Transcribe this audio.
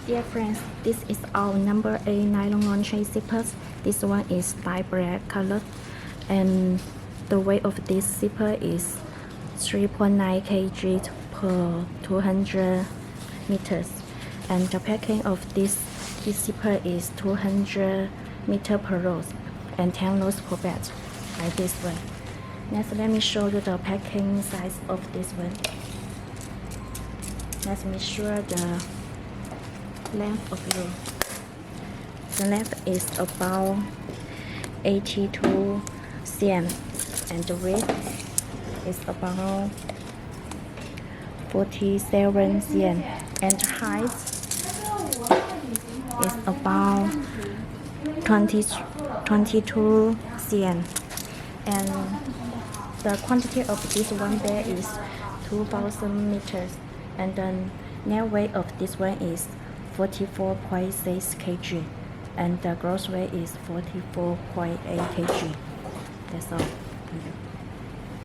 Dear friends, this is our No.8 nylon laundry zippers. This one is light black color, and the weight of this zipper is 3.9 kg per 200 meters, and the packing of this zipper is 200 meter per row and 10 rows per batch, like this one. Next, let me show you the packing size of this one. Let me measure the length of you. The length is about 82 cm and the width is about 47 cm and the height is about 22 cm, and the quantity of this one bag is 2000 meters, and the net weight of this one is 44.6 kg, and the gross weight is 44.8 kg. That's all.